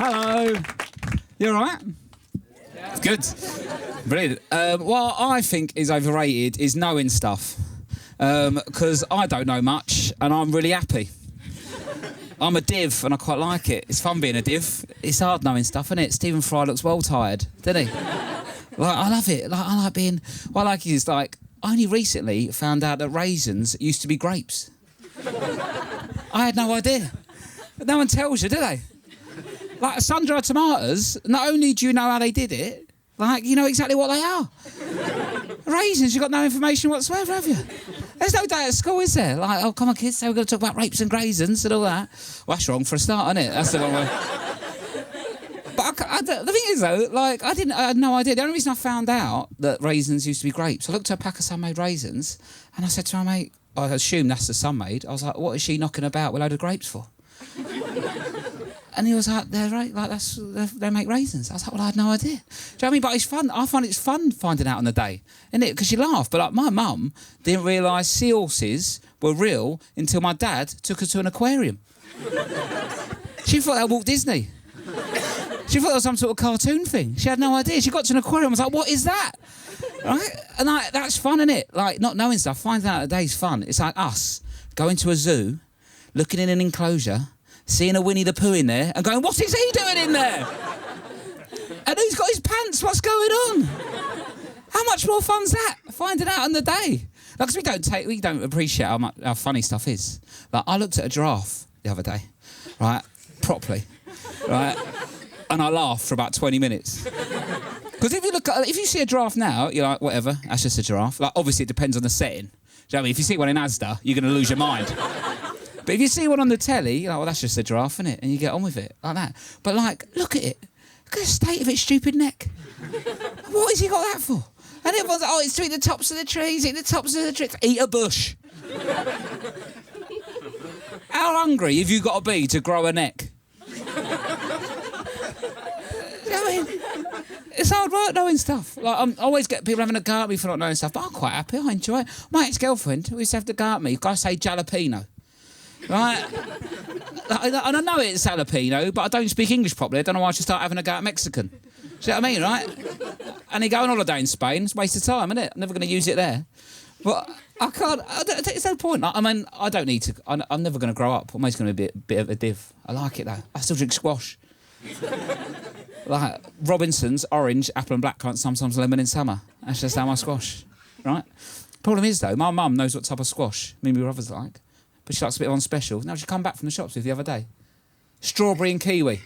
Hello. You all right? Yeah. Good. Brilliant. What I think is overrated is knowing stuff. Because I don't know much and I'm really happy. I'm a div and I quite like it. It's fun being a div. It's hard knowing stuff, isn't it? Stephen Fry looks well tired, doesn't he? I love it. I like being... What I like is, I only recently found out that raisins used to be grapes. I had no idea. But no one tells you, do they? Like, sun-dried tomatoes, not only do you know how they did it, you know exactly what they are. Raisins, you've got no information whatsoever, have you? There's no day at school, is there? Oh, come on, kids, so we're going to talk about rapes and raisins and all that. Well, that's wrong for a start, isn't it? That's the wrong way. But the thing is, though, I had no idea. The only reason I found out that raisins used to be grapes, I looked at a pack of sun-made raisins, and I said to my mate, I assumed that's the sun-made. I was like, what is she knocking about with a load of grapes for? And he was like, they're right, they make raisins. I was like, well, I had no idea. Do you know what I mean? But it's fun. I find it's fun finding out on the day, isn't it? Because you laugh. But my mum didn't realise seahorses were real until my dad took her to an aquarium. She thought they were Walt Disney. She thought it was some sort of cartoon thing. She had no idea. She got to an aquarium and was like, what is that? Right? And that's fun, isn't it? Not knowing stuff, finding out the day's fun. It's like us going to a zoo, looking in an enclosure, seeing a Winnie the Pooh in there and going, what is he doing in there? And who's got his pants? What's going on? How much more fun's that? Finding out on the day. Because we don't appreciate how funny stuff is. I looked at a giraffe the other day, right, properly, right, and I laughed for about 20 minutes. Because if you see a giraffe now, you're like, whatever, that's just a giraffe. Obviously it depends on the setting. Do you know what I mean? If you see one in Asda, you're going to lose your mind. But if you see one on the telly, you're like, well, that's just a giraffe, isn't it? And you get on with it, like that. But, look at it. Look at the state of its stupid neck. What has he got that for? And everyone's like, oh, it's to eat the tops of the trees, eat the tops of the trees. Eat a bush. How hungry have you got to be to grow a neck? You know what I mean? It's hard work knowing stuff. I always get people having a go at me for not knowing stuff, but I'm quite happy, I enjoy it. My ex-girlfriend used to have to go at me. I say jalapeno. Right? And I know it's jalapeno, but I don't speak English properly. I don't know why I should start having a go at Mexican. Do you know what I mean, right? And you go on holiday in Spain, it's a waste of time, isn't it? I'm never going to use it there. But I can't... It's no point. I don't need to... I'm never going to grow up. I'm always going to be a bit of a div. I like it, though. I still drink squash. Robinson's, orange, apple and blackcurrant, sometimes lemon in summer. That's just how my squash, right? Problem is, though, my mum knows what type of squash me and my brothers like. But she likes a bit on special. Now she come back from the shops with the other day. Strawberry and kiwi.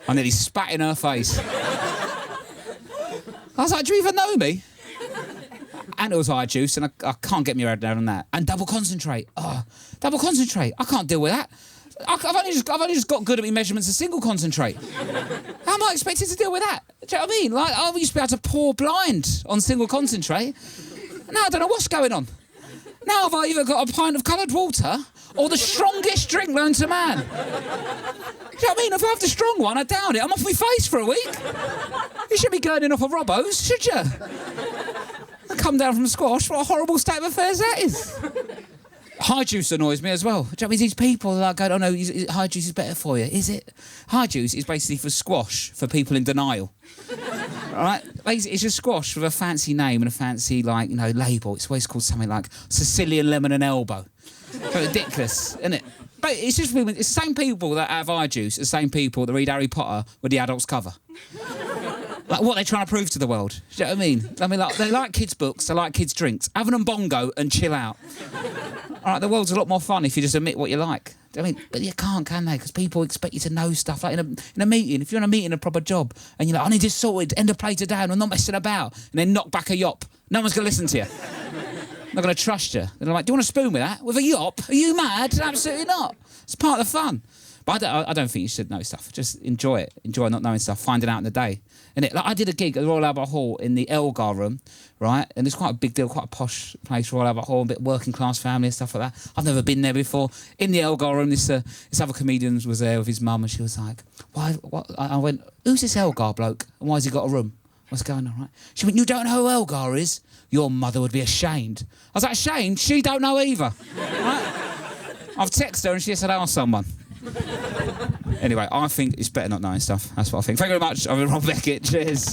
I nearly spat in her face. I was like, do you even know me? And it was high juice, and I can't get my head down on that. And double concentrate. Oh, double concentrate. I can't deal with that. I've only just got good at my measurements of single concentrate. How am I expected to deal with that? Do you know what I mean? I used to be able to pour blind on single concentrate. Now I don't know what's going on. Now I've either got a pint of coloured water or the strongest drink known to man. Do you know what I mean? If I have the strong one, I down it. I'm off my face for a week. You shouldn't be girding off a Robbo's, should you? I come down from squash. What a horrible state of affairs that is. High juice annoys me as well. Do you know what I mean? These people are going, oh no, high juice is better for you. Is it? High juice is basically for squash, for people in denial. Right? It's just squash with a fancy name and a fancy, label. It's always called something like Sicilian lemon and elbow. So ridiculous, isn't it? But it's just women. It's the same people that have eye juice, the same people that read Harry Potter with the adults cover. What they're trying to prove to the world. Do you know what I mean? They like kids' books, they like kids' drinks. Have an bongo and chill out. All right, the world's a lot more fun if you just admit what you like. I mean, but you can't, can they? Because people expect you to know stuff. Like in a meeting, if you're in a meeting, a proper job, and you're like, I need this sorted, end of play today, and I'm not messing about, and then knock back a yop. No one's going to listen to you. Not going to trust you. They're like, do you want a spoon with that? With a yop? Are you mad? Absolutely not. It's part of the fun. But I don't think you should know stuff. Just enjoy it. Enjoy not knowing stuff, finding out in the day. And I did a gig at the Royal Albert Hall in the Elgar room, right? And it's quite a big deal, quite a posh place, Royal Albert Hall, a bit working class family and stuff like that. I've never been there before. In the Elgar room, this other comedian was there with his mum, and she was like, "Why?" I went, "Who's this Elgar bloke? And why has he got a room? What's going on?" Right? She went, "You don't know who Elgar is? Your mother would be ashamed." I was like, "Ashamed? She don't know either." Right? I've texted her and she said, "Ask someone." Anyway, I think it's better not knowing stuff. That's what I think. Thank you very much. I'm Rob Beckett. Cheers.